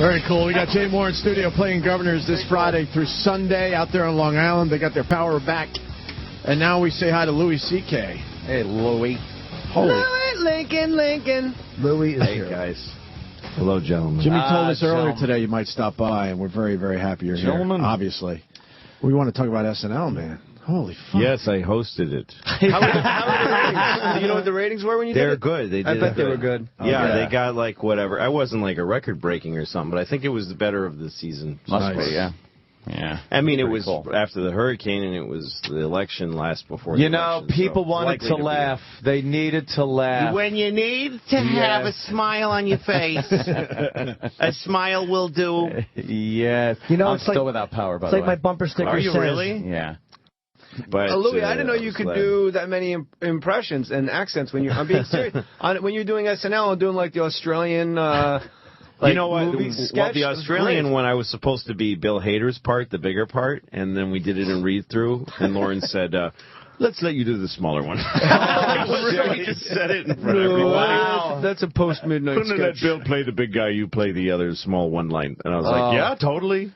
Very cool. We got Jay Moore in studio playing Governors this Friday through Sunday out there on Long Island. They got their power back. And now we say hi to Louis C.K. Hey, Louis. Holy. Louis, Lincoln. Louis is here. Guys. Hello, gentlemen. Jimmy told us earlier today you might stop by, and we're very, very happy you're here, obviously. We want to talk about SNL, man. Holy fuck. Yes, I hosted it. How were the ratings? Do you know what the ratings were when you did it? They're good. They did I bet they were good. Yeah, they got like whatever. I wasn't like a record breaking or something, but I think it was the better of the season. Must be, yeah. Yeah. I mean, it was after the hurricane, and it was the election last before the election. People wanted to laugh. They needed to laugh. When you need to have a smile on your face, a smile will do. Yes. I'm still without power, by the way. It's like my bumper sticker Are you says. really? Yeah. But Louis, I didn't know you could do that many impressions and accents when you're. I'm being serious. When you're doing SNL and doing like the Australian. You know what? Well, the Australian one, I was supposed to be Bill Hader's part, the bigger part, and then we did it in read-through, and Lauren said, let's let you do the smaller one. He just said it in front of everyone. Wow. That's a post-midnight sketch. Couldn't let Bill play the big guy, you play the other small one line. And I was like, yeah, totally.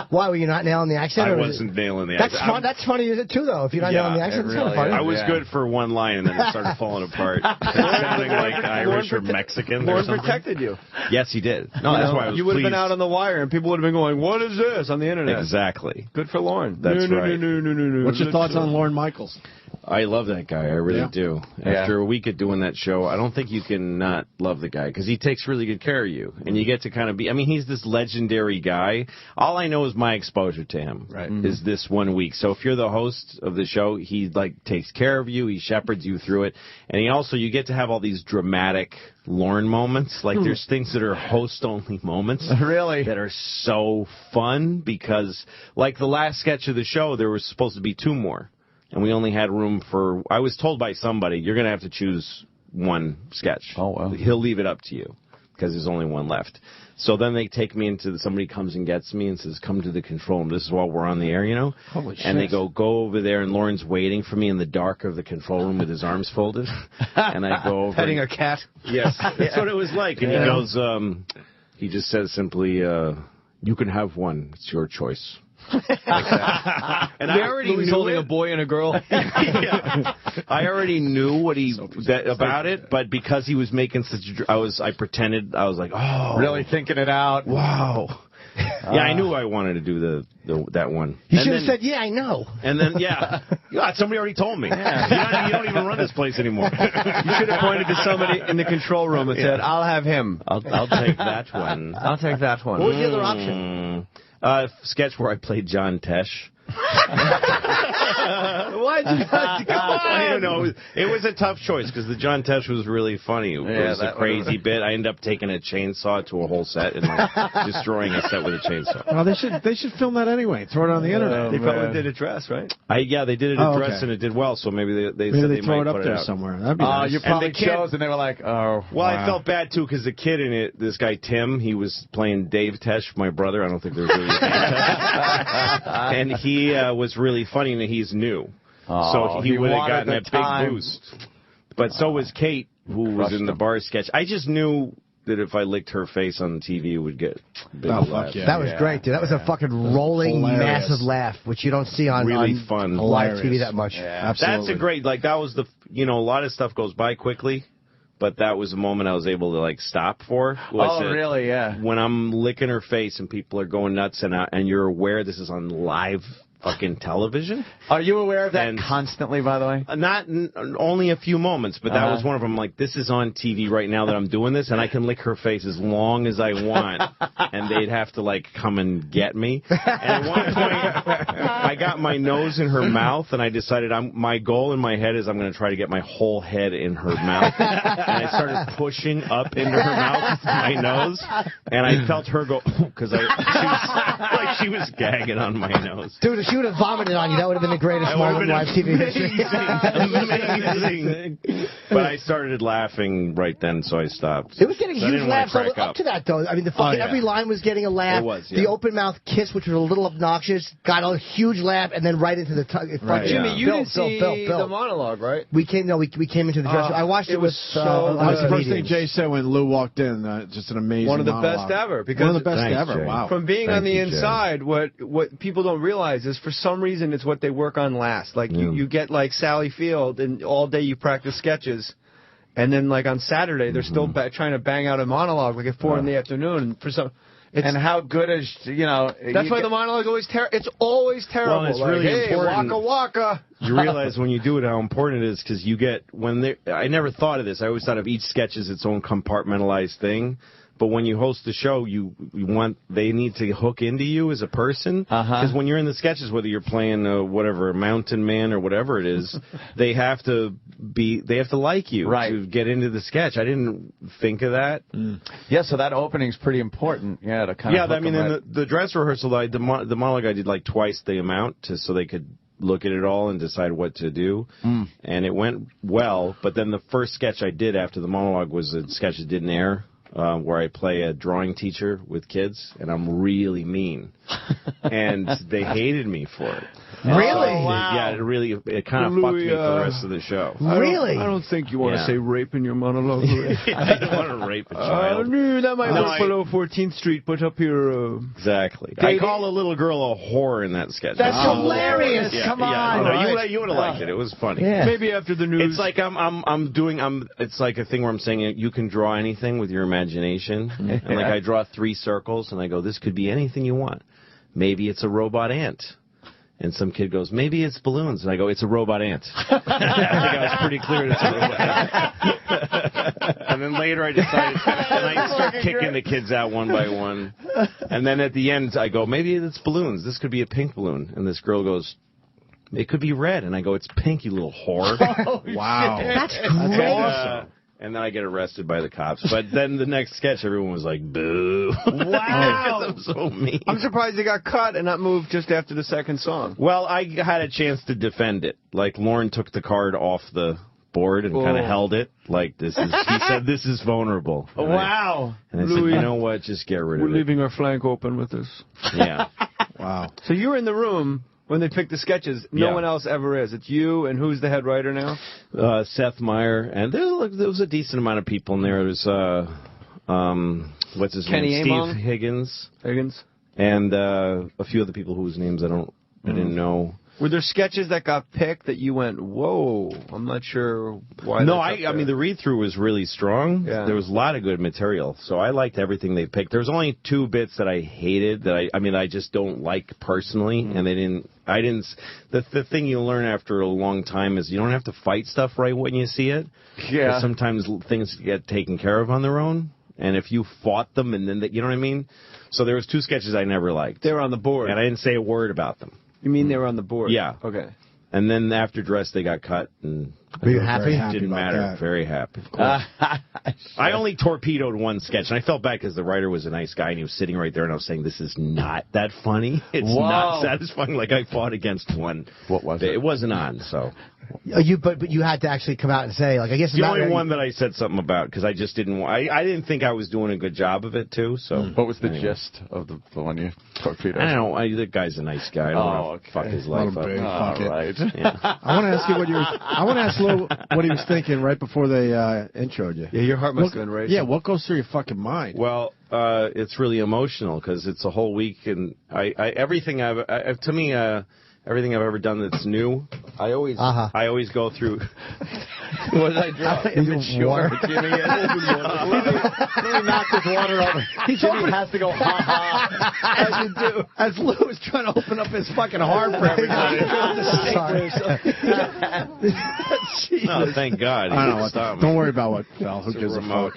Why, were you not nailing the accent? I wasn't nailing the accent. That's funny, is it, too, though? If you're not nailing the accent, it's kind of funny. I was good for one line, and then it started falling apart. Sounding like Irish or Mexican or something. Lauren protected you. Yes, he did. No, that's why I was You would have pleased. been out on the wire, and people would have been going, what is this, on the Internet. Exactly. Good for Lauren. That's right. No. What's your thoughts on Lorne Michaels? I love that guy. I really do. After a week of doing that show, I don't think you can not love the guy because he takes really good care of you. And you get to kind of be, I mean, he's this legendary guy. All I know is my exposure to him is this 1 week. So if you're the host of the show, he like takes care of you. He shepherds you through it. And he also, you get to have all these dramatic Lorne moments. Like there's things that are host-only moments. Really? That are so fun because like the last sketch of the show, there was supposed to be 2 more. And we only had room for, I was told by somebody, you're going to have to choose one sketch. Oh, wow. He'll leave it up to you because there's only one left. So then they take me into, somebody comes and gets me and says, come to the control room. This is while we're on the air, you know? Holy shit. And they go over there, and Lauren's waiting for me in the dark of the control room with his arms folded. And I go over. Petting a cat. Yes, that's what it was like. And he goes, he just says simply, you can have one. It's your choice. Like that. And I already knew holding a boy and a girl. I already knew what about it, but because he was making such I pretended I was like, oh, really thinking it out. Wow. Yeah, I knew I wanted to do that one. You should have said, yeah, I know. And then, somebody already told me. You don't even run this place anymore. You should have pointed to somebody in the control room and said, I'll have him. I'll take that one. I'll take that one. What was the other option? Sketch where I played John Tesh. Why'd you have to come on? I don't know. It was a tough choice because the John Tesh was really funny. It was a crazy bit. I ended up taking a chainsaw to a whole set and destroying a set with a chainsaw. Well, they should film that anyway. Throw it on the internet. They probably did a dress, right? They did it at dress and it did well. So maybe they said they throw might it up put there it out somewhere. That'd be nice. You probably chose, and they were like, oh. Well, I felt bad too because the kid in it, this guy Tim, he was playing Dave Tesh, my brother. I don't think there was really a Dave Tesh. And he was really funny, and he's new. So he would have gotten a big boost. But so was Kate, who was in the bar sketch. I just knew that if I licked her face on TV, it would get big laugh. That was great, dude. That was a fucking rolling, massive laugh, which you don't see on fun live TV that much. Yeah. Absolutely. That's a great, that was a lot of stuff goes by quickly. But that was a moment I was able to stop for. Really? Yeah. When I'm licking her face and people are going nuts and you're aware this is on live fucking television. Are you aware of that constantly, by the way? Not only a few moments, but that was one of them. Like, this is on TV right now that I'm doing this, and I can lick her face as long as I want, and they'd have to come and get me. And at one point, I got my nose in her mouth, and I decided my goal in my head is I'm going to try to get my whole head in her mouth. And I started pushing up into her mouth with my nose, and I felt her go because she was gagging on my nose. Dude, if she would have vomited on you, that would have been the greatest moment in live TV history. Amazing. But I started laughing right then, so I stopped. It was getting So I huge didn't wanna laughs crack up to that, though. I mean, every line was getting a laugh. It was, yeah. The open mouth kiss, which was a little obnoxious, got a huge laugh, and then right into the Right. Jimmy, you didn't see the monologue, right? We came into the dressing room. I watched it with so That's the first thing Jay said when Lou walked in. Just an amazing one of the monologue. best ever. Because one of the best ever. Jay. Wow. From being on the inside, what people don't realize is for some reason it's what they work on last. Like you get like Sally Field, and all day you practice sketches, and then like on Saturday they're still trying to bang out a monologue like at 4 in the afternoon. And for some. And how good is, That's why the monologue always it's always terrible. Well, it's like, really hey, important. waka waka. You realize when you do it how important it is, because you get I never thought of this. I always thought of each sketch as its own compartmentalized thing. But when you host the show, they need to hook into you as a person. Because when you're in the sketches, whether you're playing whatever mountain man or whatever it is, they have to like you to get into the sketch. I didn't think of that. Yeah, so that opening's pretty important. Yeah, to kind of. Yeah, I mean, in the dress rehearsal, the monologue I did like twice the amount so they could look at it all and decide what to do. And it went well. But then the first sketch I did after the monologue was a sketch that didn't air. Where I play a drawing teacher with kids, and I'm really mean. And they hated me for it. Really? Wow. Yeah, it kind of fucked me for the rest of the show. Really? I don't think you want to say rape in your monologue. I don't want to rape a child. No, that might work below 14th Street, but up here... Exactly. I call a little girl a whore in that sketch. That's hilarious. Yeah, Come on. No, you would have liked it. It was funny. Yeah. Maybe after the news... It's like it's like a thing where I'm saying you can draw anything with your imagination. And like I draw 3 circles, and I go, this could be anything you want. Maybe it's a robot ant. And some kid goes, maybe it's balloons. And I go, it's a robot ant. I think I was pretty clear it's a robot ant. And then later I decided, and I start kicking the kids out one by one. And then at the end I go, maybe it's balloons. This could be a pink balloon. And this girl goes, it could be red. And I go, it's pink, you little whore. Wow. That's great. Awesome. And then I get arrested by the cops. But then the next sketch, everyone was like, boo. Wow. I'm so mean. I'm surprised they got cut and not moved just after the second song. Well, I had a chance to defend it. Like, Lauren took the card off the board and kind of held it. Like, he said, this is vulnerable. And Wow. I said, you know what, just get rid of it. We're leaving our flank open with this. Yeah. Wow. So you were in the room when they picked the sketches. No one else ever is. It's you, and who's the head writer now? Seth Meyer. And there was a decent amount of people in there. There was, what's his name? Among? Steve Higgins. Higgins. And a few other people whose names I didn't know. Were there sketches that got picked that you went, whoa, I'm not sure why? No, I mean, the read-through was really strong. Yeah. There was a lot of good material, so I liked everything they picked. There was only 2 bits that I hated that I just don't like personally, and the thing you learn after a long time is you don't have to fight stuff right when you see it. Yeah. Sometimes things get taken care of on their own, and if you fought them and then, you know what I mean? So there was 2 sketches I never liked. They were on the board. And I didn't say a word about them. You mean they were on the board? Yeah. Okay. And then after Dress, they got cut. And were you happy? It didn't matter. That. Very happy. I only torpedoed 1 sketch, and I felt bad because the writer was a nice guy, and he was sitting right there, and I was saying, this is not that funny. It's not satisfying. Like, I fought against one. What was it? It wasn't on, so... But you had to actually come out and say, like, I guess... The only one that I said something about, because I just didn't... I didn't think I was doing a good job of it, too, so... What was the gist of the one you torpedoed? I don't know. The guy's a nice guy. I don't want to fuck his life up. Right. Yeah. I want to ask you I want to ask Lou what he was thinking right before they introed you. Yeah, your heart must have been racing. Yeah, what goes through your fucking mind? Well, it's really emotional, because it's a whole week, and everything I've ever done that's new, I always go through. What did I draw? Water. Jimmy knocked his water over. Jimmy has to go, As you do. As Lou is trying to open up his fucking heart for everybody. No, thank God. I don't know. Don't worry about what fell. Who gives a fuck?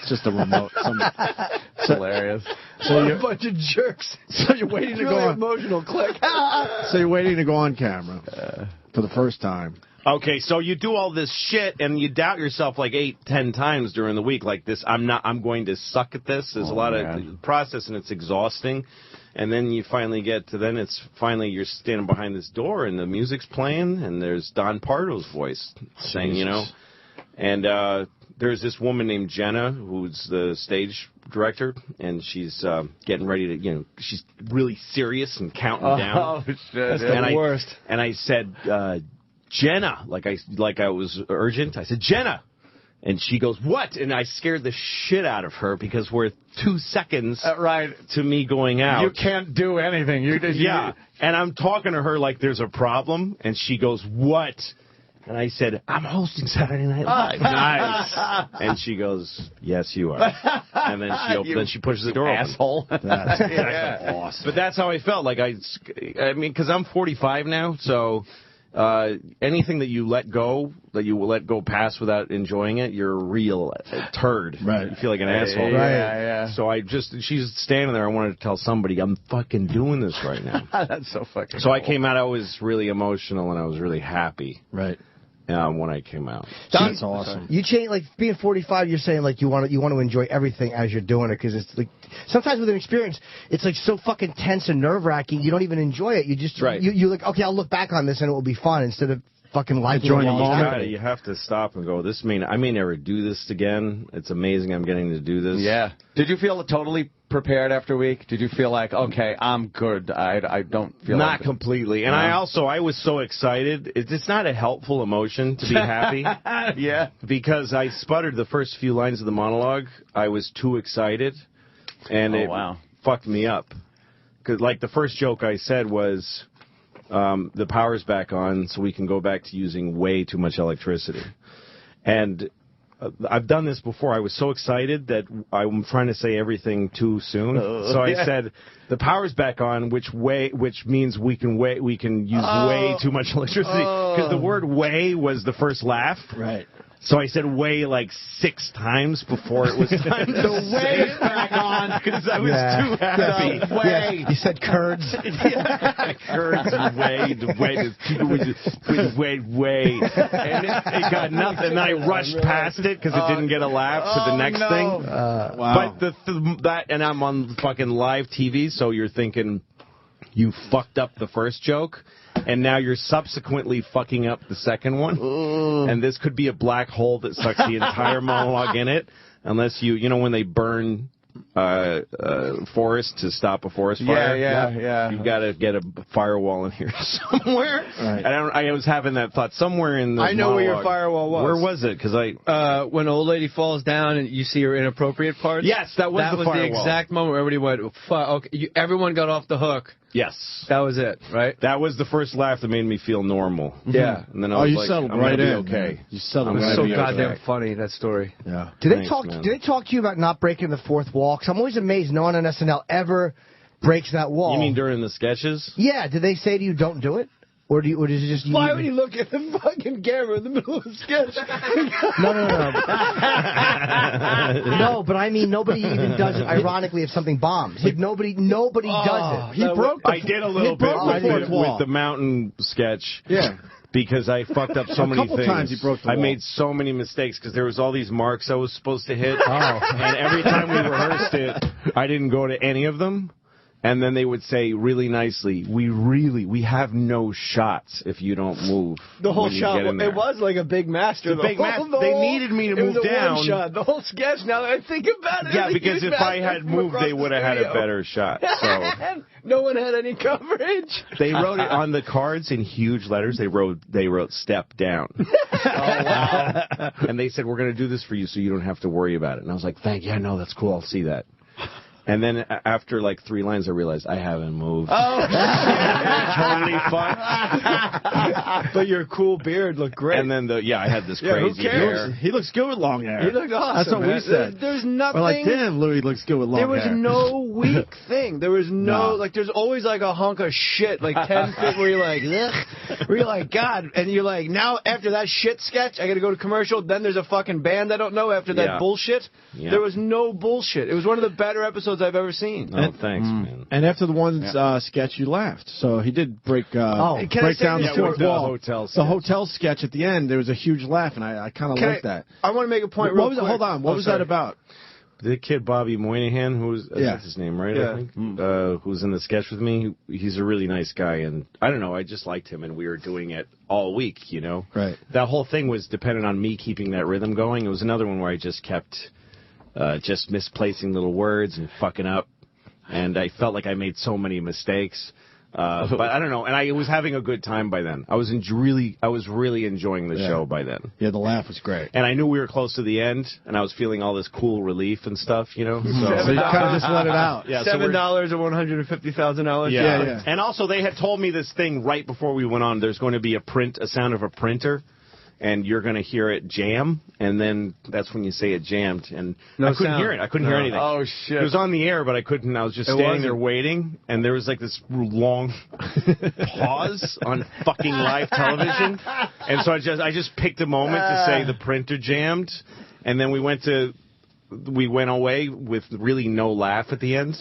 It's just a remote. It's hilarious. So you're a bunch of jerks. So you're waiting to go on. Emotional click. So you're waiting to go on camera for the first time. Okay, so you do all this shit and you doubt yourself like 8-10 times during the week. Like this, I'm going to suck at this. There's a lot of process and it's exhausting. And then you finally get to you're standing behind this door and the music's playing and there's Don Pardo's voice saying, you know, and there's this woman named Jenna who's the stage director and she's getting ready to, you know, she's really serious and counting down. Oh, shit. That's the worst. And I said, Jenna, like I was urgent. I said, Jenna. And she goes, what? And I scared the shit out of her because we're 2 seconds to me going out. You can't do anything. And I'm talking to her like there's a problem. And she goes, what? And I said, I'm hosting Saturday Night Live. Nice. And she goes, yes, you are. And then she pushes the door asshole. open. That's awesome. But that's how I felt. Like I mean, because I'm 45 now, so... anything that you let go past without enjoying it, you're a real turd. Right. You feel like an asshole. Right. So she's standing there. I wanted to tell somebody, I'm fucking doing this right now. That's so fucking So cool. I came out, I was really emotional and I was really happy. Right. When I came out. That's awesome. You change, like, being 45, you're saying, like, you want to enjoy everything as you're doing it, because it's, like, sometimes with an experience, it's, like, so fucking tense and nerve-wracking, you don't even enjoy it. You just, you're like, okay, I'll look back on this and it will be fun, instead of fucking liking enjoying it the while moment. You have to stop and go, I may never do this again. It's amazing I'm getting to do this. Yeah. Did you feel totally prepared after a week? Did you feel like, okay, I'm good? I don't feel not completely. And I was so excited. It's not a helpful emotion to be happy. Yeah. Because I sputtered the first few lines of the monologue. I was too excited. And it fucked me up. Because, like, the first joke I said was, the power's back on, so we can go back to using way too much electricity. And I've done this before. I was so excited that I'm trying to say everything too soon. So I said, the power's back on, which means we can use way too much electricity. Because the word way was the first laugh. Right. So I said way like 6 times before it was time to say it back on because I was too happy. Yeah. You said curds. Curds, way. And it got nothing. And I rushed past it because it didn't get a laugh to the next thing. Wow. But and I'm on fucking live TV, so you're thinking you fucked up the first joke. And now you're subsequently fucking up the second one. And this could be a black hole that sucks the entire monologue in it. Unless you know when they burn forest to stop a forest fire? Yeah. You've got to get a firewall in here somewhere. Right. I was having that thought somewhere in the I know monologue. where your firewall was. Where was it? Because when an old lady falls down and you see her inappropriate parts? Yes, that was the firewall. the exact moment where everybody went, fuck, okay, everyone got off the hook. Yes. That was it, right? That was the first laugh that made me feel normal. Yeah. And then I was you like, settled I'm right gonna in. be okay. You settled It was right so in. goddamn funny, that story. Yeah. Did they Thanks, talk to you about not breaking the fourth wall? Because I'm always amazed no one on SNL ever breaks that wall. You mean during the sketches? Yeah. Did they say to you, don't do it? Or does it just... Why would you look at the fucking camera in the middle of the sketch? No. No, but I mean, nobody even does it, ironically, if something bombs. Like, nobody does it. I did a little bit with the mountain sketch. Yeah. Because I fucked up so many things. A couple times you broke the wall. I made so many mistakes because there was all these marks I was supposed to hit. And every time we rehearsed it, I didn't go to any of them. And then they would say really nicely, we have no shots if you don't move. The whole shot, it was like a big master. They needed me to move down. One shot. The whole sketch, now that I think about it. Yeah, because if I had moved, they would have had a better shot. So no one had any coverage. They wrote it on the cards in huge letters. They wrote step down. Oh, wow. And they said, we're going to do this for you so you don't have to worry about it. And I was like, no, that's cool. I'll see that. And then after like 3 lines, I realized I haven't moved. Oh, totally fucked. But your cool beard looked great. And then I had this crazy hair. He looks good with long hair. He looked awesome. That's what we said. There's nothing. We're like, damn, Louis looks good with long hair. There was no weak thing. There was there's always like a hunk of shit, like 10 feet where you're like, ugh, where you're like, God, and you're like, now after that shit sketch, I got to go to commercial. Then there's a fucking band I don't know after that bullshit. Yeah. There was no bullshit. It was one of the better episodes I've ever seen. Oh, thanks, man. And after the one sketch, you laughed. So he did break down the fourth wall. The hotel sketch at the end, there was a huge laugh, and I kind of liked that. I want to make a point real quick. Hold on. What was that about? The kid Bobby Moynihan, that's his name, right? Yeah. I think, who's in the sketch with me. He's a really nice guy, and I don't know, I just liked him, and we were doing it all week, you know. Right. That whole thing was dependent on me keeping that rhythm going. It was another one where I just kept just misplacing little words and fucking up, and I felt like I made so many mistakes. But I don't know, and I was having a good time by then. I was really enjoying the show by then. Yeah, the laugh was great. And I knew we were close to the end, and I was feeling all this cool relief and stuff, you know. So you kind of just let it out. Yeah, $7 or $150,000. Yeah. And also, they had told me this thing right before we went on. There's going to be a sound of a printer. And you're going to hear it jam, and then that's when you say it jammed. And I couldn't hear it. I couldn't hear anything. Oh, shit. It was on the air, but I couldn't. I was just standing there waiting, and there was like this long pause on fucking live television. And so I just picked a moment to say the printer jammed, and then we went away with really no laugh at the end.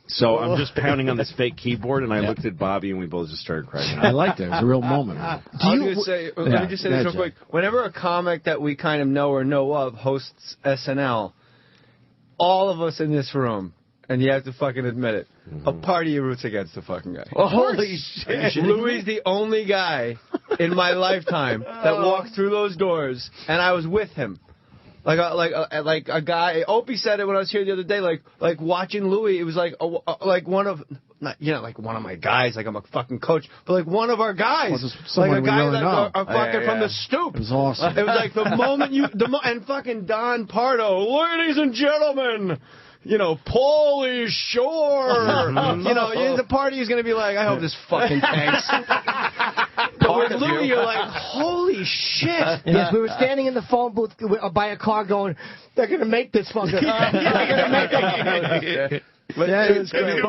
So I'm just pounding on this fake keyboard, and I looked at Bobby, and we both just started crying. I liked it. It was a real moment. Let me just say this real quick. Whenever a comic that we kind of know or know of hosts SNL, all of us in this room, and you have to fucking admit it, a part of you roots against the fucking guy. Holy shit. Louis is the only guy in my lifetime that walked through those doors, and I was with him. Like a guy. Opie said it when I was here the other day. Like watching Louis, it was like one of my guys. Like I'm a fucking coach, but like one of our guys, like a guy really that are fucking from the stoop. It was awesome. It was like the moment and fucking Don Pardo, ladies and gentlemen. You know, Paulie Shore. The party is going to be like, I hope this fucking tanks. But with Louis, you're like, holy shit. Yes, we were standing in the phone booth by a car going, they're going to make this fucker. They're going to make it. But it was great.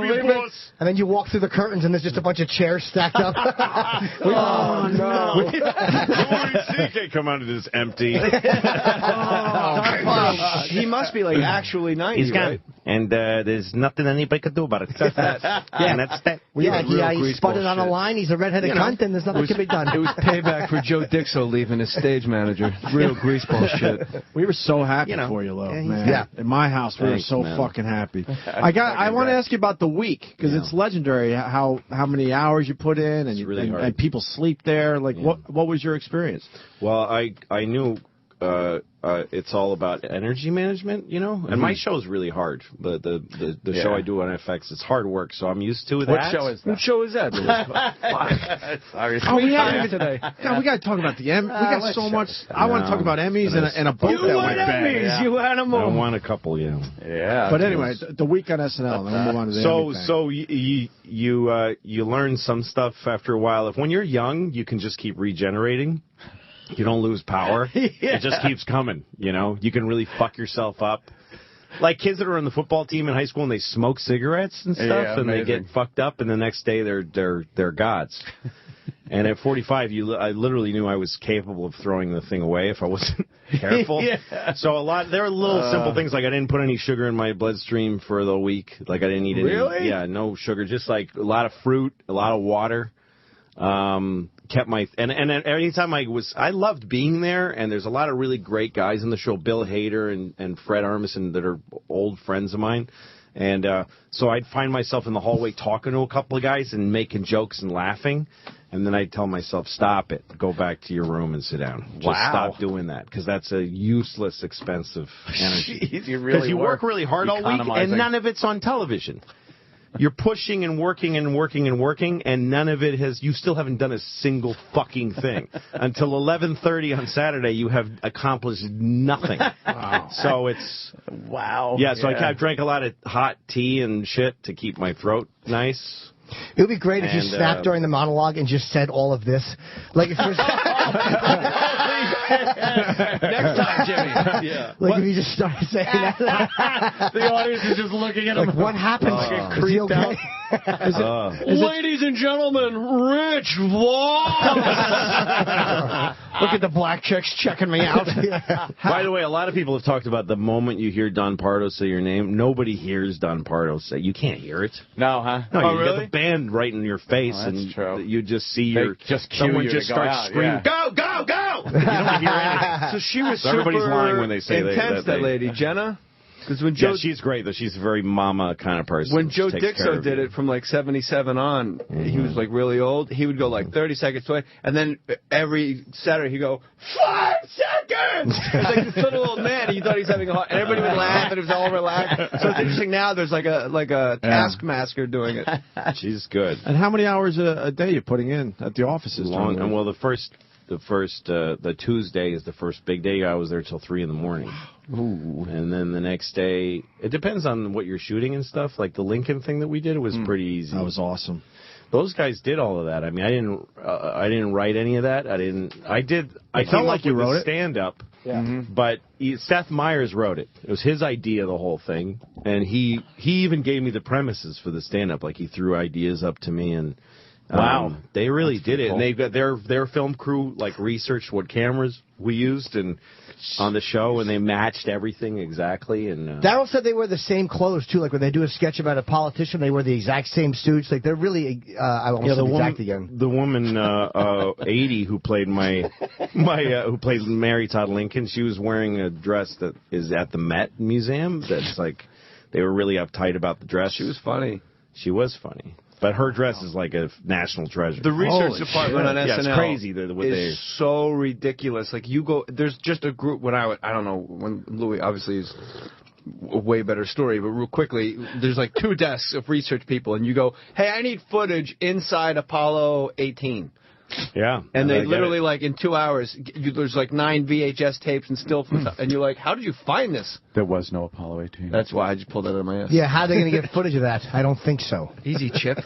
And then you walk through the curtains and there's just a bunch of chairs stacked up. Oh, no. Louis C.K. come out of this empty. He must be like actually 90, He's gone. right? And there's nothing anybody could do about it. Except that. And that's that. He sputtered on a line. He's a redheaded cunt, and there's nothing can be done. It was payback for Joe Dixon leaving as stage manager. Real greaseball shit. We were so happy for you, Lo, man. Yeah. In my house, we were so fucking happy. I want to ask you about the week, because it's legendary how many hours you put in, and, really and people sleep there. Like, what was your experience? Well, I knew it's all about energy management, you know? And my show's really hard. The show I do on FX, it's hard work, so I'm used to that. What show is that? What show is that? Sorry. We got to talk about the Emmys. We got so much. I want to talk about Emmys and a boat that went bad. You animal. I won a couple, Yeah. But anyway, the week on SNL. Then we'll move on to the Emmy thing. So you learn some stuff after a while. When you're young, you can just keep regenerating. You don't lose power. It just keeps coming, you know? You can really fuck yourself up. Like kids that are on the football team in high school and they smoke cigarettes and stuff and they get fucked up, and the next day they're gods. And at 45, I literally knew I was capable of throwing the thing away if I wasn't careful. So there are little simple things, like I didn't put any sugar in my bloodstream for the week. Like I didn't eat any. Really? Yeah, no sugar. Just like a lot of fruit, a lot of water. Kept my and anytime I loved being there, and there's a lot of really great guys in the show, Bill Hader and Fred Armisen, that are old friends of mine, and so I'd find myself in the hallway talking to a couple of guys and making jokes and laughing, and then I'd tell myself, stop it, go back to your room and sit down. Just stop doing that, because that's a useless, expensive energy. Because you work really hard all week, and none of it's on television. You're pushing and working and working and working, and none of it you still haven't done a single fucking thing. Until 11:30 on Saturday, you have accomplished nothing. Wow. So it's... Wow. Yeah, so I drank a lot of hot tea and shit to keep my throat nice. It would be great if you snapped during the monologue and just said all of this. Like if you're... Next time, Jimmy. Yeah. Like if you just started saying that. The audience is just looking at him. Like, what happened? Is he okay? Ladies and gentlemen, Rich Voss. Look at the black chicks checking me out. By the way, a lot of people have talked about the moment you hear Don Pardo say your name, nobody hears Don Pardo say. You can't hear it. No, huh? No, you really? got the band right in your face, that's true. You just see someone just to go starts out, screaming, yeah. "Go, go, go!" You don't hear anything. So she was Everybody's super lying when they say intense, that lady, Jenna. Because when Joe, she's great though. She's a very mama kind of person. when Joe She takes care Dixon of did you. it from like 77 on, he was like really old. He would go like 30 seconds away, and then every Saturday he'd go 5 seconds. It's like this little old man. He thought he was having a heart, and everybody would laugh, and it was all relaxed. So it's interesting now. There's like a taskmaster doing it. She's good. And how many hours a day are you putting in at the offices? Long, and well, the Tuesday is the first big day. I was there till 3 in the morning. Ooh. And then the next day, it depends on what you're shooting and stuff. Like the Lincoln thing that we did, it was pretty easy. That was awesome. Those guys did all of that. I mean, I didn't write any of that. I felt like you wrote it. Stand up. Yeah. But Seth Meyers wrote it. It was his idea, the whole thing, and he even gave me the premises for the stand up. Like he threw ideas up to me and. Wow, they really did it, and they've got their film crew like researched what cameras we used and on the show, and they matched everything exactly. And Daryl said they wear the same clothes too. Like when they do a sketch about a politician, they wear the exact same suits. Like they're really, I almost said exact again. The woman 80 who played who played Mary Todd Lincoln, she was wearing a dress that is at the Met Museum. That's like they were really uptight about the dress. She was funny. She was funny. But her dress is like a national treasure. The research department on SNL it's crazy. Is so ridiculous. Like you go, there's just a group. I don't know when Louis obviously is a way better story, but real quickly, there's like 2 desks of research people, and you go, hey, I need footage inside Apollo 18. Yeah. And they literally, like, in 2 hours, there's like 9 VHS tapes and still, and you're like, how did you find this? There was no Apollo 18. That's why I just pulled that out of my ass. Yeah, how are they going to get footage of that? I don't think so. Easy, Chip.